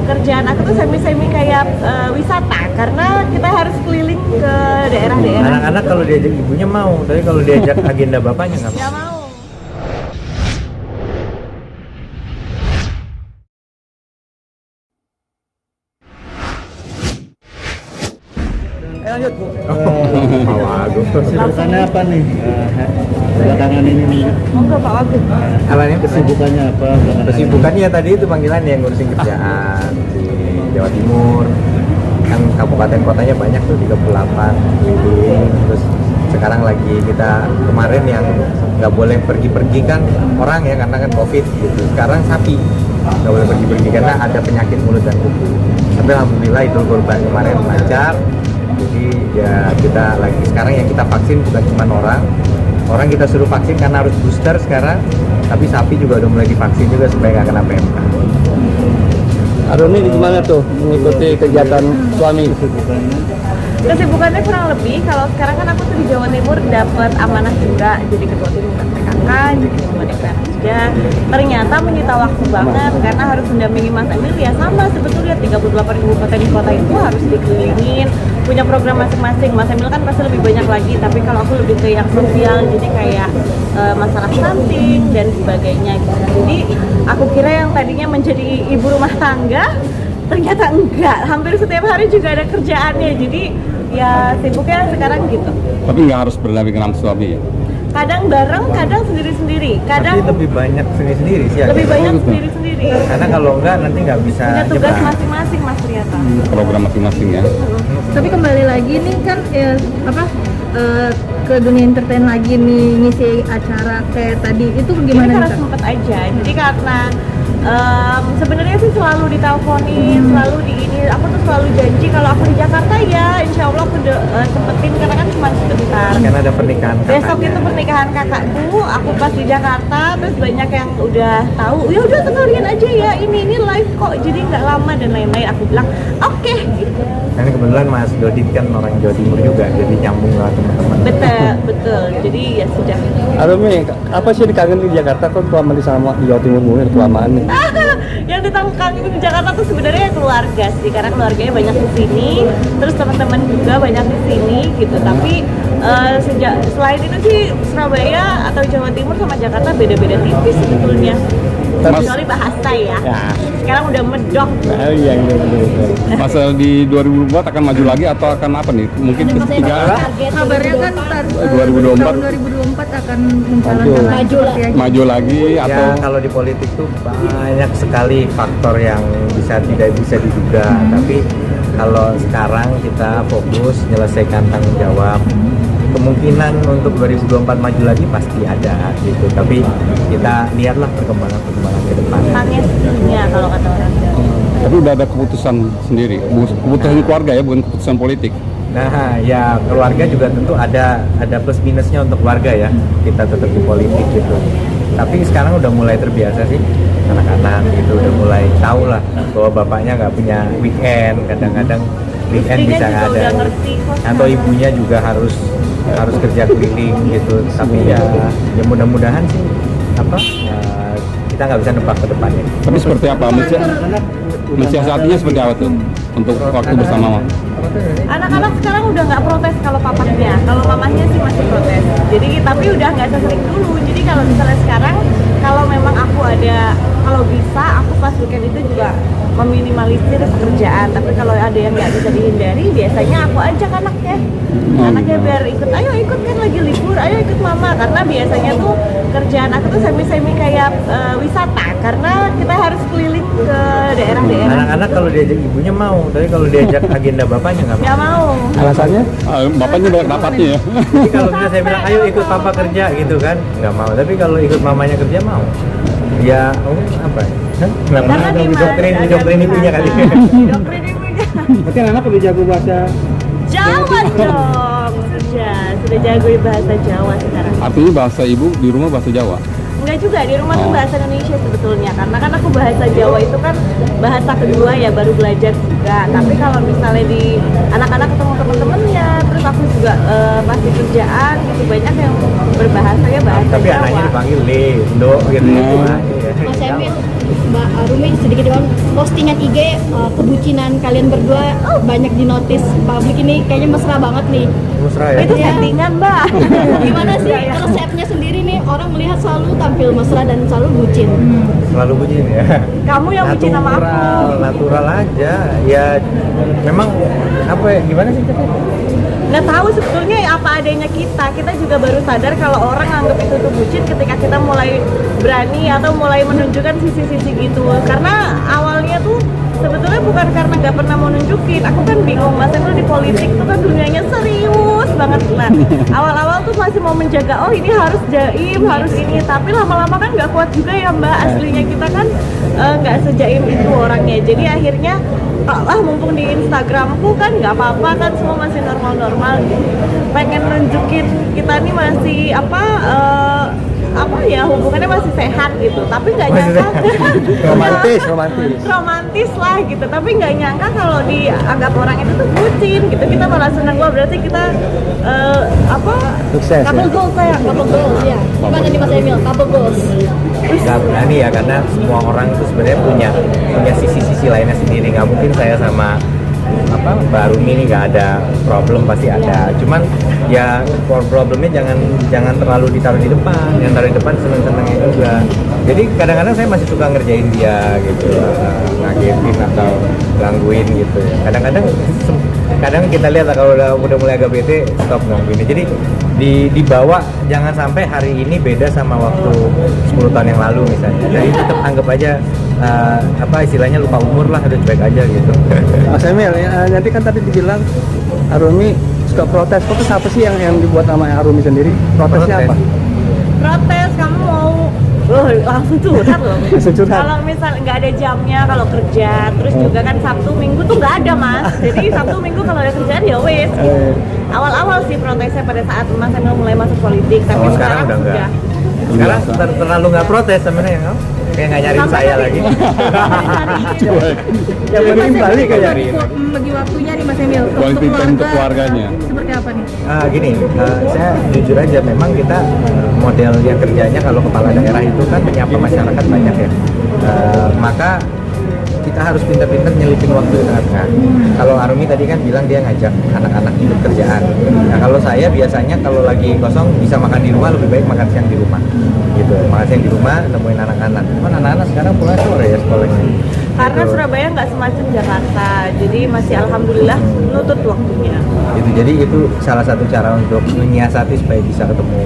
kerjaan aku tuh semi-semi kayak wisata karena kita harus keliling ke daerah-daerah. Anak-anak kalau diajak ibunya mau, tapi kalau diajak agenda bapaknya nggak mau. Nggak mau. Lanjut Bu. Pak Wagub. Kesibukannya apa nih? Belakangan ini nih. Monggo Pak Wagub. Apanya Kesibukannya apa? Kesibukannya ya tadi itu panggilan yang ngurusin kerjaan di Jawa Timur. Kan kabupaten kotanya banyak tuh 38 keliling. Terus sekarang lagi kita kemarin yang nggak boleh pergi-pergi kan orang ya karena kan COVID gitu. Sekarang sapi nggak boleh pergi-pergi karena ada penyakit mulut dan kuku. Tapi alhamdulillah Idul Kurban kemarin lancar. Jadi ya kita lagi sekarang yang kita vaksin bukan cuma orang kita suruh vaksin karena harus booster sekarang, tapi sapi juga udah mulai divaksin juga supaya nggak kena PMK. Arumi gimana tuh mengikuti kegiatan suami? Kesibukannya kurang lebih, kalau sekarang kan aku tuh di Jawa Timur dapat amanah juga jadi ketua tim PKK, jadi ketua DPR juga. Ternyata menyita waktu banget karena harus mendampingi Mas Emil ya sama sebetulnya 38 kabupaten di kota itu harus dikelilingin, punya program masing-masing. Mas Emil kan pasti lebih banyak lagi, tapi kalau aku lebih ke yang sosial, jadi kayak masalah stunting dan sebagainya gitu. Jadi aku kira yang tadinya menjadi ibu rumah tangga ternyata enggak, hampir setiap hari juga ada kerjaannya, jadi ya sibuknya sekarang gitu. Tapi nggak harus berdampingan sama suami ya? Kadang bareng, kadang sendiri-sendiri, kadang Tapi lebih banyak sendiri-sendiri sih. lebih akhirnya. banyak sendiri-sendiri. Karena kalau enggak nanti nggak bisa Punya tugas nyebrang. masing-masing Mas Riyata. Program masing-masing ya? Tapi kembali lagi nih kan ke dunia entertain lagi nih, ngisi acara kayak tadi itu Ini gimana karena nih, Kak? sempet aja, jadi karena sebenarnya sih selalu diteleponin, selalu di ini, aku tuh selalu janji kalau aku di Jakarta ya insya Allah aku sempetin karena kan cuma sebentar. Kan ada pernikahan Besok kakaknya. itu pernikahan kakakku, aku pas di Jakarta, terus banyak yang udah tahu, ya udah sekalian aja ya ini live kok, jadi nggak lama dan lain-lain. Aku bilang oke, gitu. Karena kebetulan Mas Dodi kan orang Jawa Timur juga, jadi nyambung lah teman-teman. Betul, jadi ya sudah. Arumi, apa sih dikangen di Jakarta kok selama di sama di Jawa Timur mungkin kelamaan nih? Yang ditangkang di Jakarta tuh sebenarnya keluarga sih, karena keluarganya banyak di sini, terus teman-teman juga banyak di sini gitu. Tapi selain itu sih Surabaya atau Jawa Timur sama Jakarta beda-beda tipis sebetulnya. Kecuali bahasa ya. Sekarang udah medok. Iya. Masa di 2024 akan maju lagi atau akan apa nih? Mungkin ketiga Kabarnya kan ntar 2024. tahun 2024 akan mencalonkan lagi seperti aja. maju lagi atau Ya kalau di politik tuh banyak sekali faktor yang tidak bisa diduga. Tapi kalau sekarang kita fokus menyelesaikan tanggung jawab. Kemungkinan untuk 2024 maju lagi pasti ada gitu. Tapi kita lihatlah perkembangan ke depan. Tangnya dunia kalau kata orang. tapi udah ada keputusan sendiri, keputusan keluarga ya, bukan keputusan politik. Nah, ya keluarga juga tentu ada plus minusnya untuk keluarga ya. Kita tetap di politik gitu. Tapi sekarang udah mulai terbiasa sih anak-anak gitu, udah mulai tahu lah bahwa bapaknya nggak punya weekend, kadang-kadang weekend Istrinya bisa juga nggak ada. udah ngerti kok. Atau ibunya juga harus kerja keliling gitu. Tapi ya mudah-mudahan sih kita nggak bisa nebak ke depannya. Tapi seperti apa? Mensiasatinya seperti apa tuh untuk waktu bersama? Anak-anak sekarang udah nggak protes kalau papahnya, kalau mamahnya sih masih protes. Jadi tapi udah nggak sesering dulu. Jadi kalau misalnya sekarang, kalau memang aku ada, kalau bisa aku pas weekend itu juga meminimalisir pekerjaan. Tapi kalau ada yang nggak bisa dihindari, biasanya aku ajak anaknya. Anaknya biar ikut, ayo ikut kan lagi libur, ayo ikut mama. Karena biasanya tuh kerjaan aku tuh semi-semi kayak wisata, karena kita harus keliling ke daerah-daerah. Anak-anak kalau diajak ibunya mau, tapi kalau diajak agenda bapaknya nggak mau. Nggak mau. Alasannya? Bapaknya banyak dapatnya ya. Jadi kalau misalnya saya bilang ayo ikut papa kerja gitu kan, nggak mau. Tapi kalau ikut mamanya kerja mau. Ya, apa ya? Kenapa Karena didoktrin ibunya kali. Didoktrin ibunya. Mungkin anak lebih jago bahasa Jawa dong, sudah jago bahasa Jawa sekarang. Artinya bahasa ibu di rumah bahasa Jawa. Enggak juga, di rumah tuh Oh. bahasa Indonesia sebetulnya. Karena kan aku bahasa Jawa itu kan bahasa kedua ya, baru belajar juga. Tapi kalau misalnya di anak-anak ketemu teman-temannya, terus aku juga pasti kerjaan gitu, banyak yang berbahasa ya bahasa Tapi Jawa. anaknya dipanggil Le, Do gitu. Oh. Ya. Emil, Mbak Arumi sedikit doang postingan IG kebucinan kalian berdua banyak di notice publik ini kayaknya mesra banget nih. Mesra ya. Itu Iya. settingan, Mbak. Gimana sih resepnya sendiri nih orang melihat selalu tampil mesra dan selalu bucin. Selalu bucin ya. Kamu yang bucin sama aku. Natural aja. Ya memang apa ya, gimana sih Cak? Nggak tahu sebetulnya apa adanya kita juga baru sadar kalau orang anggap itu tuh bucin ketika kita mulai berani atau mulai menunjukkan sisi-sisi gitu. Karena awalnya tuh sebetulnya bukan karena nggak pernah mau nunjukin, aku kan bingung, Mas Emil di politik tuh kan dunianya serius banget. Nah awal-awal tuh masih mau menjaga, oh ini harus jaim, harus ini, tapi lama-lama kan nggak kuat juga ya Mbak, aslinya kita kan nggak sejaim itu orangnya. Jadi akhirnya mumpung di Instagramku kan nggak apa-apa kan, semua masih normal-normal gitu. Pengen nunjukin kita nih masih apa ya, hubungannya masih sehat gitu, tapi nggak nyangka romantis lah gitu, tapi nggak nyangka kalau dianggap orang itu tuh bucin gitu. Kita malah senang, wah berarti kita Sukses ya? Couple goals saya, couple goals ya. Gimana nih Mas Emil, couple goals? Nggak berani ya, karena semua orang itu sebenarnya punya sisi-sisi lainnya sendiri. Nggak mungkin saya sama Mbak Arumi ini nggak ada problem, pasti ada. Cuman ya problemnya jangan terlalu ditaruh di depan. Yang taruh di depan seneng-senengnya juga. Jadi kadang-kadang saya masih suka ngerjain dia gitu, ngagetin atau gangguin gitu ya. Kadang kita lihat lah kalau udah mulai agak bete, stop gangguin. Jadi dibawa, jangan sampai hari ini beda sama waktu 10 tahun yang lalu misalnya. Jadi tetap anggap aja istilahnya lupa umur lah, udah cuek aja gitu. Mas Emil, nanti kan tadi dibilang Arumi suka protes. Protes apa sih yang dibuat sama Arumi sendiri? Protesnya apa? Protes, kamu mau langsung curhat loh. Langsung curhat. Kalau misal nggak ada jamnya kalau kerja, terus juga kan Sabtu Minggu tuh nggak ada Mas. Jadi Sabtu Minggu kalau ada kerjaan ya wes gitu. Awal-awal sih protesnya pada saat Mas Emil mulai masuk politik, tapi Oh, sekarang udah enggak. Sekarang terlalu nggak protes sebenarnya, kayak nggak nyariin Sampai saya hari lagi. ini. Yang penting balik kayak. Bagi waktunya nih Mas Emil Quality time untuk keluarganya. Seperti apa nih? Gini, saya jujur aja, memang kita modelnya kerjanya kalau kepala daerah itu kan menyapa masyarakat banyak ya. Maka kita harus pintar-pintar nyelipin waktu di tengah-tengah. Kalau Arumi tadi kan bilang dia ngajak anak-anak ikut kerjaan. Nah kalau saya biasanya kalau lagi kosong bisa makan di rumah, lebih baik makan siang di rumah. Gitu, makan siang di rumah, temuin anak-anak. Cuman anak-anak sekarang pulang sore ya sekolahnya. Karena Gitu. Surabaya nggak semacam Jakarta, jadi masih alhamdulillah nutut waktunya. Gitu, jadi itu salah satu cara untuk menyiasati supaya bisa ketemu.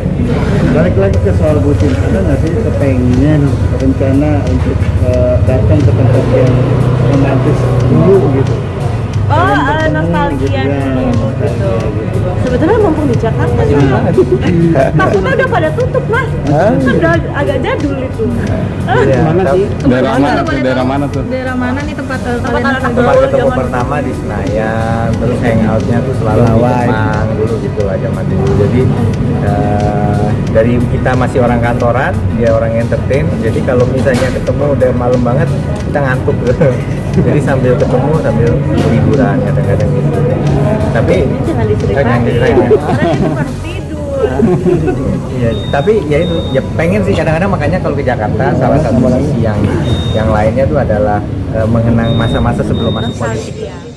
Balik lagi ke soal bucin, ada nggak sih kepengen rencana untuk datang ke tempat yang romantis dulu gitu? Oh, nostalgia dulu gitu. Sebetulnya mumpung di Jakarta sih, takutnya udah pada tutup Mas. Kan udah agak jadul itu. Ya, Mana sih? Daerah mana tuh? Daerah mana tuh? Daerah mana nih tempat Tempat kalian anak-anak tempat dulu, ketemu zaman pertama di Senayan, terus hangoutnya tuh selalu di Lawai. Kemang dulu gitu lah zaman dulu. Jadi dari kita masih orang kantoran, dia orang entertain. Jadi kalau misalnya ketemu udah malam banget, kita ngantuk gitu. Jadi sambil ketemu sambil liburan kadang-kadang gitu. Tapi jangan jangan diceritain. diceritain ya. Orang itu baru tidur. Iya, tapi ya itu ya pengen sih kadang-kadang, makanya kalau ke Jakarta salah satu sisi yang lainnya tuh adalah mengenang masa-masa sebelum masuk politik. Nostalgia.